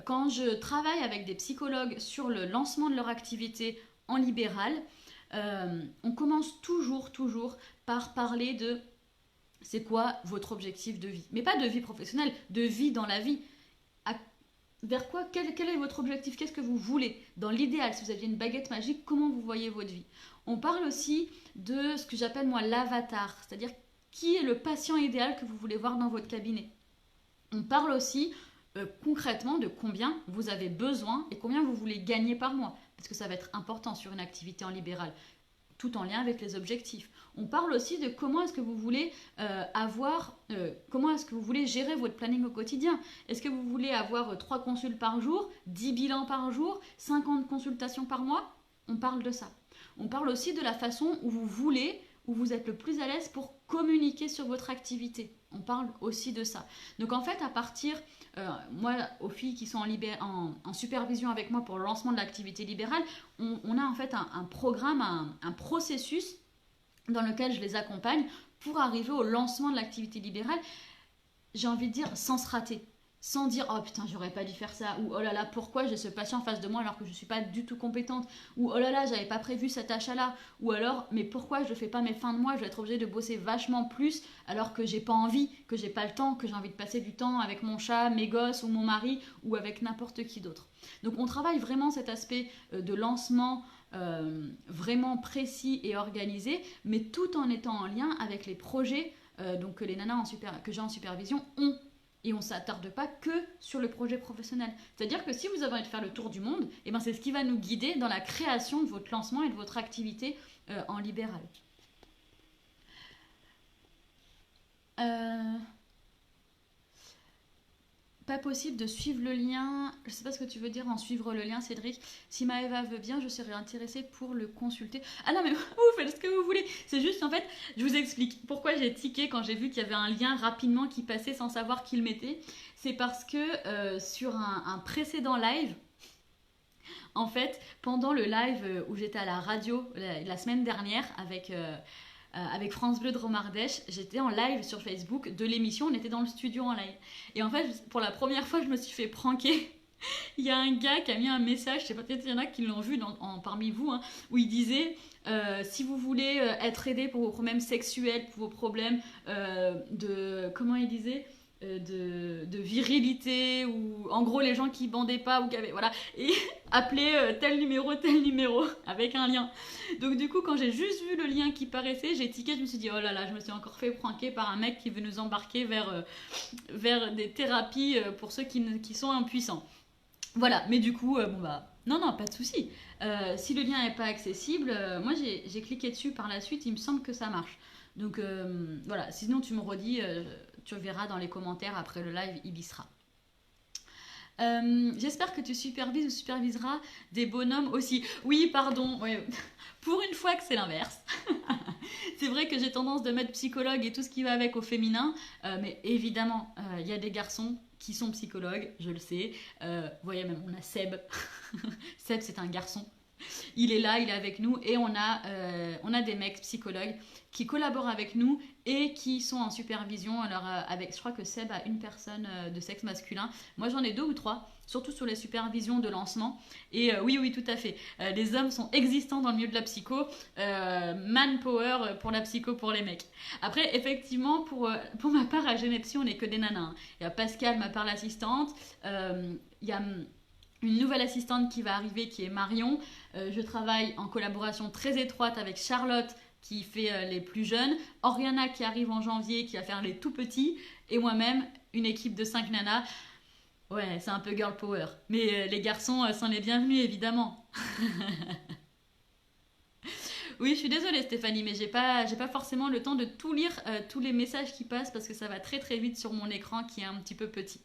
quand je travaille avec des psychologues sur le lancement de leur activité en libéral, on commence toujours par parler de c'est quoi votre objectif de vie. Mais pas de vie professionnelle, de vie dans la vie. À- Vers quoi quel est votre objectif? Qu'est-ce que vous voulez? Dans l'idéal, si vous aviez une baguette magique, comment vous voyez votre vie? On parle aussi de ce que j'appelle moi l'avatar, c'est-à-dire qui est le patient idéal que vous voulez voir dans votre cabinet. On parle aussi concrètement de combien vous avez besoin et combien vous voulez gagner par mois, parce que ça va être important sur une activité en libéral, tout en lien avec les objectifs. On parle aussi de comment est-ce que vous voulez comment est-ce que vous voulez gérer votre planning au quotidien. Est-ce que vous voulez avoir 3 consultes par jour, 10 bilans par jour, 50 consultations par mois? On parle de ça. On parle aussi de la façon où vous êtes le plus à l'aise pour communiquer sur votre activité. On parle aussi de ça. Donc en fait, à partir, moi, aux filles qui sont en supervision avec moi pour le lancement de l'activité libérale, on a en fait un programme, un processus dans lequel je les accompagne pour arriver au lancement de l'activité libérale, j'ai envie de dire, sans se rater. Sans dire oh putain j'aurais pas dû faire ça, ou oh là là pourquoi j'ai ce patient en face de moi alors que je suis pas du tout compétente, ou oh là là j'avais pas prévu cet achat là, ou alors mais pourquoi je fais pas mes fins de mois, je vais être obligée de bosser vachement plus alors que j'ai pas envie, que j'ai pas le temps, que j'ai envie de passer du temps avec mon chat, mes gosses ou mon mari ou avec n'importe qui d'autre. Donc on travaille vraiment cet aspect de lancement vraiment précis et organisé, mais tout en étant en lien avec les projets donc que les nanas que j'ai en supervision ont. Et on ne s'attarde pas que sur le projet professionnel. C'est-à-dire que si vous avez envie de faire le tour du monde, eh ben c'est ce qui va nous guider dans la création de votre lancement et de votre activité en libéral. Euh, Pas possible de suivre le lien. Je sais pas ce que tu veux dire en suivre le lien, Cédric. Si Maëva veut bien, je serais intéressée pour le consulter. Ah non, mais vous faites ce que vous voulez. C'est juste, en fait, je vous explique pourquoi j'ai tiqué quand j'ai vu qu'il y avait un lien rapidement qui passait sans savoir qui le mettait. C'est parce que sur un précédent live, en fait, pendant le live où j'étais à la radio la semaine dernière avec France Bleu de Romardèche, j'étais en live sur Facebook de l'émission, on était dans le studio en live. Et en fait, pour la première fois, je me suis fait pranker. Il y a un gars qui a mis un message, je sais pas, peut-être il y en a qui l'ont vu parmi vous, hein, où il disait si vous voulez être aidé pour vos problèmes sexuels, pour vos problèmes comment il disait de virilité, ou en gros les gens qui bandaient pas ou qui avaient voilà, et appelez tel numéro avec un lien. Donc du coup quand j'ai juste vu le lien qui paraissait, j'ai tiqué, je me suis dit oh là là, je me suis encore fait pranker par un mec qui veut nous embarquer vers des thérapies pour ceux qui sont impuissants. Voilà, mais du coup bon bah non, pas de souci. Si le lien n'est pas accessible, moi j'ai cliqué dessus par la suite, il me semble que ça marche. Donc voilà, sinon tu me redis, tu verras dans les commentaires après le live, il y sera. J'espère que tu supervises ou superviseras des bonhommes aussi. Oui, pardon, ouais. Pour une fois que c'est l'inverse. C'est vrai que j'ai tendance de mettre psychologue et tout ce qui va avec au féminin, mais évidemment, il y a des garçons qui sont psychologues, je le sais. Vous voyez, même on a Seb. Seb, c'est un garçon. Il est là, il est avec nous, et on a des mecs psychologues qui collaborent avec nous et qui sont en supervision. Alors je crois que Seb a une personne de sexe masculin. Moi j'en ai 2 ou 3, surtout sur les supervisions de lancement. Et oui, tout à fait. Les hommes sont existants dans le milieu de la psycho. Manpower pour la psycho pour les mecs. Après, effectivement, pour ma part à Genepsi, on n'est que des nanas. Hein. Il y a Pascal, ma part l'assistante. Il y a une nouvelle assistante qui va arriver qui est Marion. Je travaille en collaboration très étroite avec Charlotte qui fait les plus jeunes, Oriana qui arrive en janvier qui va faire les tout petits, et moi-même une équipe de 5 nanas. Ouais, c'est un peu girl power, mais les garçons sont les bienvenus évidemment. Oui, je suis désolée Stéphanie, mais j'ai pas forcément le temps de tout lire, tous les messages qui passent parce que ça va très très vite sur mon écran qui est un petit peu petit.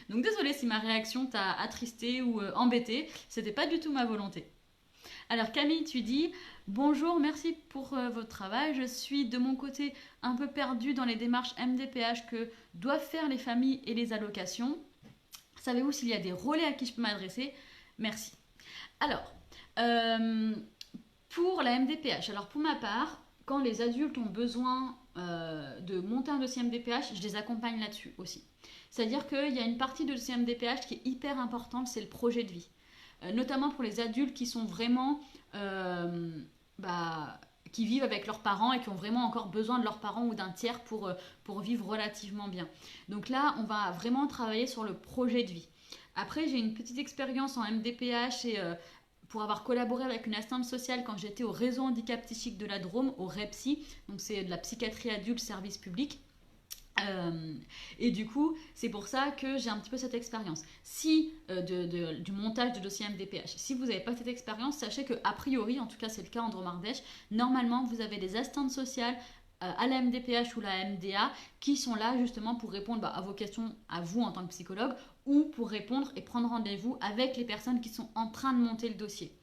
Donc désolée si ma réaction t'a attristé ou embêté, c'était pas du tout ma volonté. Alors Camille, tu dis bonjour, merci pour votre travail. Je suis de mon côté un peu perdue dans les démarches MDPH que doivent faire les familles et les allocations. Savez-vous s'il y a des relais à qui je peux m'adresser? Merci. Alors, euh, pour la MDPH, alors pour ma part, quand les adultes ont besoin de monter un dossier MDPH, je les accompagne là-dessus aussi. C'est-à-dire qu'il y a une partie de dossier MDPH qui est hyper importante, c'est le projet de vie. Notamment pour les adultes qui sont vraiment qui vivent avec leurs parents et qui ont vraiment encore besoin de leurs parents ou d'un tiers pour vivre relativement bien. Donc là, on va vraiment travailler sur le projet de vie. Après, j'ai une petite expérience en MDPH et pour avoir collaboré avec une assistante sociale quand j'étais au réseau handicap psychique de la Drôme, au REPSI, donc c'est de la psychiatrie adulte service public. Et du coup, c'est pour ça que j'ai un petit peu cette expérience. Si du montage de dossier MDPH, si vous n'avez pas cette expérience, sachez que a priori, en tout cas c'est le cas en Drôme Ardèche, normalement vous avez des assistantes sociales à la MDPH ou la MDA qui sont là justement pour répondre à vos questions à vous en tant que psychologue ou pour répondre et prendre rendez-vous avec les personnes qui sont en train de monter le dossier.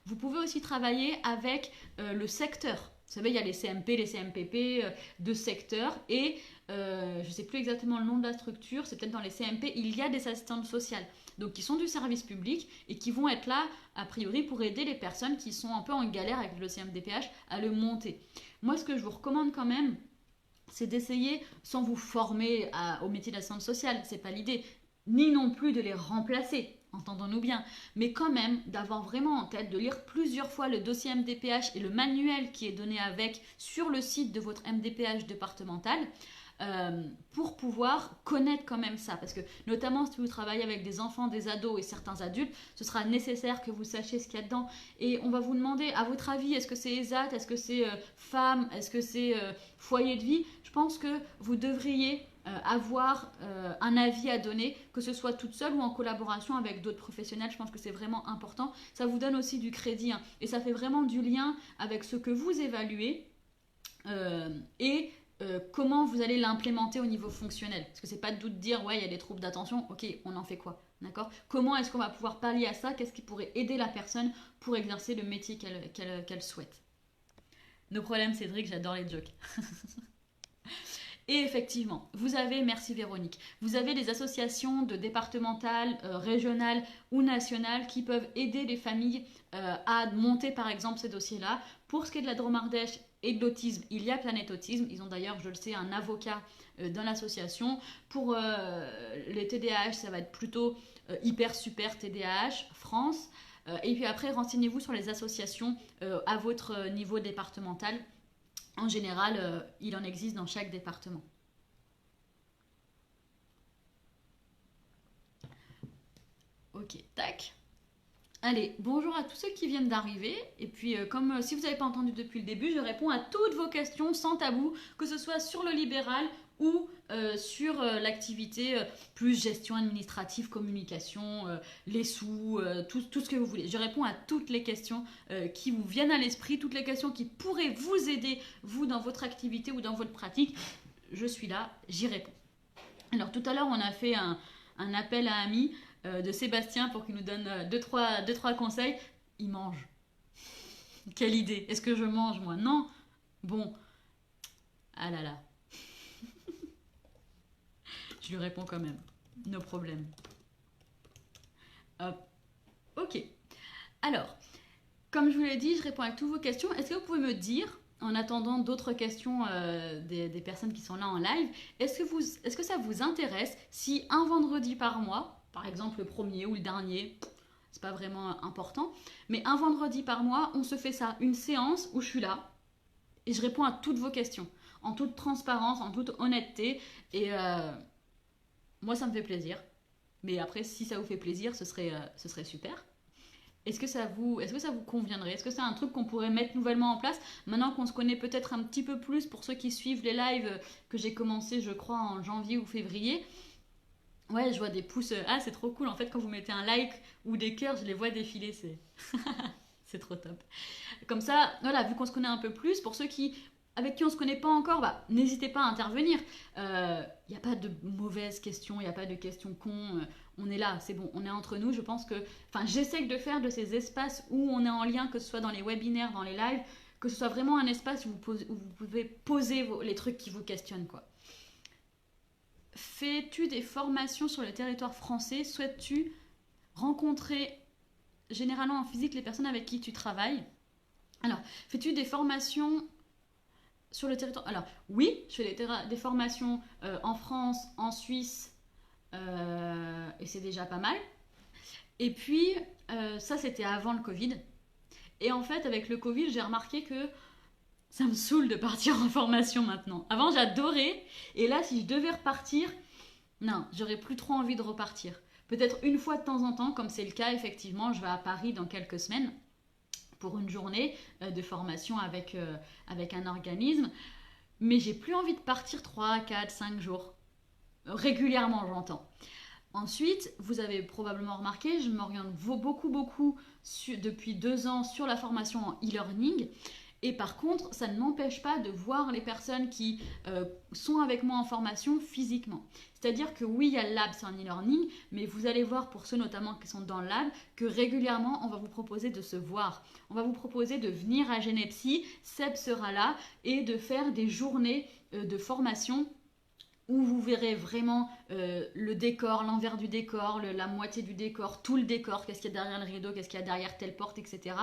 Vous pouvez aussi travailler avec le secteur. Vous savez, il y a les CMP, les CMPP de secteur et je ne sais plus exactement le nom de la structure, c'est peut-être dans les CMP, il y a des assistantes sociales, donc qui sont du service public et qui vont être là, a priori, pour aider les personnes qui sont un peu en galère avec le CMDPH à le monter. Moi, ce que je vous recommande quand même, c'est d'essayer, sans vous former au métier d'assistante sociale, c'est pas l'idée, ni non plus de les remplacer, entendons-nous bien, mais quand même d'avoir vraiment en tête de lire plusieurs fois le dossier MDPH et le manuel qui est donné avec sur le site de votre MDPH départemental, pour pouvoir connaître quand même ça. Parce que notamment si vous travaillez avec des enfants, des ados et certains adultes, ce sera nécessaire que vous sachiez ce qu'il y a dedans. Et on va vous demander, à votre avis, est-ce que c'est ESAT, est-ce que c'est femme, est-ce que c'est foyer de vie? Je pense que vous devriez avoir un avis à donner, que ce soit toute seule ou en collaboration avec d'autres professionnels. Je pense que c'est vraiment important. Ça vous donne aussi du crédit et ça fait vraiment du lien avec ce que vous évaluez et comment vous allez l'implémenter au niveau fonctionnel. Parce que c'est pas de doute de dire ouais il y a des troubles d'attention, ok on en fait quoi, d'accord? Comment est-ce qu'on va pouvoir pallier à ça? Qu'est-ce qui pourrait aider la personne pour exercer le métier qu'elle souhaite? Nos problèmes Cédric, j'adore les jokes. Et effectivement, vous avez, merci Véronique, vous avez des associations de départementales, régionales ou nationales qui peuvent aider les familles à monter par exemple ces dossiers-là. Pour ce qui est de la Drôme Ardèche et de l'autisme, il y a Planète Autisme. Ils ont d'ailleurs, je le sais, un avocat dans l'association. Pour les TDAH, ça va être plutôt Hyper Super TDAH France. Et puis après, renseignez-vous sur les associations à votre niveau départemental. En général, il en existe dans chaque département. Ok, tac. Allez, bonjour à tous ceux qui viennent d'arriver. Et puis, comme si vous n'avez pas entendu depuis le début, je réponds à toutes vos questions sans tabou, que ce soit sur le libéral ou sur l'activité plus gestion administrative, communication, les sous, tout ce que vous voulez. Je réponds à toutes les questions qui vous viennent à l'esprit, toutes les questions qui pourraient vous aider, vous, dans votre activité ou dans votre pratique. Je suis là, j'y réponds. Alors, tout à l'heure, on a fait un appel à amis de Sébastien pour qu'il nous donne 2-3 conseils. Il mange. Quelle idée. Est-ce que je mange, moi? Non. Bon. Ah là là. Je lui réponds quand même. No problème. Hop. Ok. Alors, comme je vous l'ai dit, je réponds à toutes vos questions. Est-ce que vous pouvez me dire, en attendant d'autres questions des personnes qui sont là en live, est-ce que ça vous intéresse si un vendredi par mois, par exemple le premier ou le dernier, c'est pas vraiment important, mais un vendredi par mois, on se fait ça, une séance où je suis là et je réponds à toutes vos questions, en toute transparence, en toute honnêteté, et moi ça me fait plaisir. Mais après, si ça vous fait plaisir, ce serait super. Est-ce que ça vous conviendrait? Est-ce que c'est un truc qu'on pourrait mettre nouvellement en place maintenant qu'on se connaît peut-être un petit peu plus pour ceux qui suivent les lives que j'ai commencé, je crois, en janvier ou février? Ouais, je vois des pouces. Ah, c'est trop cool. En fait, quand vous mettez un like ou des cœurs, je les vois défiler. C'est C'est trop top. Comme ça, voilà, vu qu'on se connaît un peu plus, pour ceux avec qui on ne se connaît pas encore, n'hésitez pas à intervenir. Il n'y a pas de mauvaises questions, il n'y a pas de questions cons. On est là, c'est bon, on est entre nous. Je pense que, j'essaie de faire de ces espaces où on est en lien, que ce soit dans les webinaires, dans les lives, que ce soit vraiment un espace où vous pouvez poser les trucs qui vous questionnent, quoi. Fais-tu des formations sur le territoire français? Souhaites-tu rencontrer généralement en physique les personnes avec qui tu travailles? Alors, fais-tu des formations sur le territoire? Alors, oui, je fais des formations en France, en Suisse, et c'est déjà pas mal. Et puis, ça, c'était avant le Covid. Et en fait, avec le Covid, j'ai remarqué que ça me saoule de partir en formation maintenant. Avant, j'adorais. Et là, si je devais repartir, non, j'aurais plus trop envie de repartir. Peut-être une fois de temps en temps, comme c'est le cas, effectivement, je vais à Paris dans quelques semaines pour une journée de formation avec un organisme. Mais j'ai plus envie de partir 3, 4, 5 jours. Régulièrement, j'entends. Ensuite, vous avez probablement remarqué, je m'oriente beaucoup depuis 2 ans sur la formation en e-learning. Et par contre, ça ne m'empêche pas de voir les personnes qui sont avec moi en formation physiquement. C'est-à-dire que oui, il y a le lab, c'est en e-learning, mais vous allez voir pour ceux notamment qui sont dans le lab, que régulièrement, on va vous proposer de se voir. On va vous proposer de venir à Genepsi, Seb sera là, et de faire des journées de formation où vous verrez vraiment le décor, l'envers du décor, la moitié du décor, tout le décor, qu'est-ce qu'il y a derrière le rideau, qu'est-ce qu'il y a derrière telle porte, etc.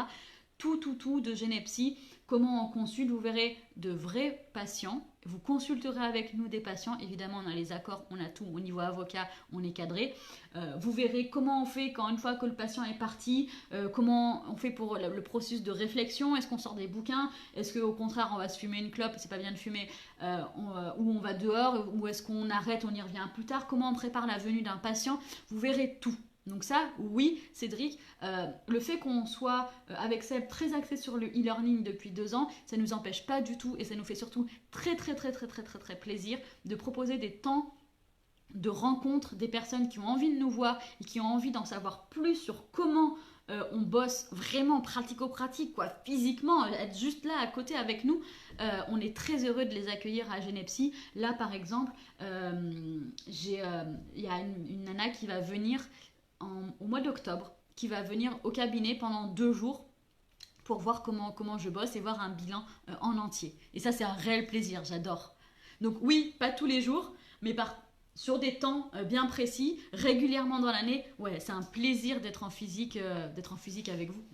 Tout de Genepsi, comment on consulte, vous verrez de vrais patients. Vous consulterez avec nous des patients, évidemment on a les accords, on a tout, au niveau avocat, on est cadré. Vous verrez comment on fait quand une fois que le patient est parti, comment on fait pour le processus de réflexion, est-ce qu'on sort des bouquins, est-ce qu'au contraire on va se fumer une clope, c'est pas bien de fumer, ou on va dehors, ou est-ce qu'on arrête, on y revient plus tard, comment on prépare la venue d'un patient, vous verrez tout. Donc ça, oui, Cédric, le fait qu'on soit avec Seb très axé sur le e-learning depuis 2 ans, ça ne nous empêche pas du tout et ça nous fait surtout très plaisir de proposer des temps de rencontre des personnes qui ont envie de nous voir et qui ont envie d'en savoir plus sur comment on bosse vraiment pratico-pratique, quoi, physiquement, être juste là à côté avec nous. On est très heureux de les accueillir à Genepsi. Là, par exemple, il y a une nana qui va venir au mois d'octobre, qui va venir au cabinet pendant 2 jours pour voir comment je bosse et voir un bilan en entier. Et ça, c'est un réel plaisir, j'adore. Donc oui, pas tous les jours, mais sur des temps bien précis, régulièrement dans l'année, ouais, c'est un plaisir d'être en physique avec vous.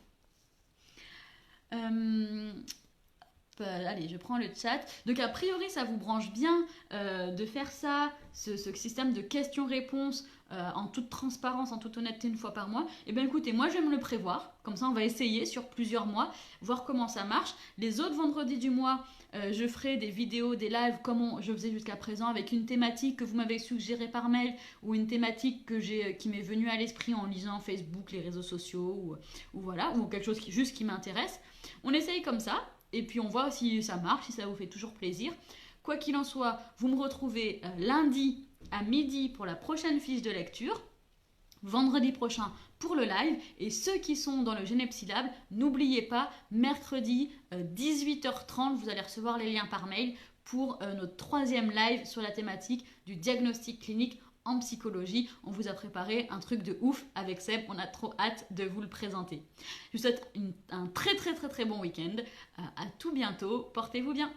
Allez, je prends le chat. Donc a priori, ça vous branche bien de faire ça, ce système de questions-réponses en toute transparence, en toute honnêteté, une fois par mois. Eh bien écoutez, moi je vais me le prévoir. Comme ça, on va essayer sur plusieurs mois, voir comment ça marche. Les autres vendredis du mois, je ferai des vidéos, des lives comme je faisais jusqu'à présent, avec une thématique que vous m'avez suggérée par mail ou une thématique qui m'est venue à l'esprit en lisant Facebook, les réseaux sociaux ou voilà, ou quelque chose qui m'intéresse. On essaye comme ça. Et puis on voit si ça marche, si ça vous fait toujours plaisir. Quoi qu'il en soit, vous me retrouvez lundi à midi pour la prochaine fiche de lecture, vendredi prochain pour le live, et ceux qui sont dans le Genepsi Lab, n'oubliez pas, mercredi 18h30, vous allez recevoir les liens par mail pour notre 3e live sur la thématique du diagnostic clinique en psychologie. On vous a préparé un truc de ouf avec Seb, on a trop hâte de vous le présenter. Je vous souhaite un très bon week-end, à tout bientôt, portez-vous bien.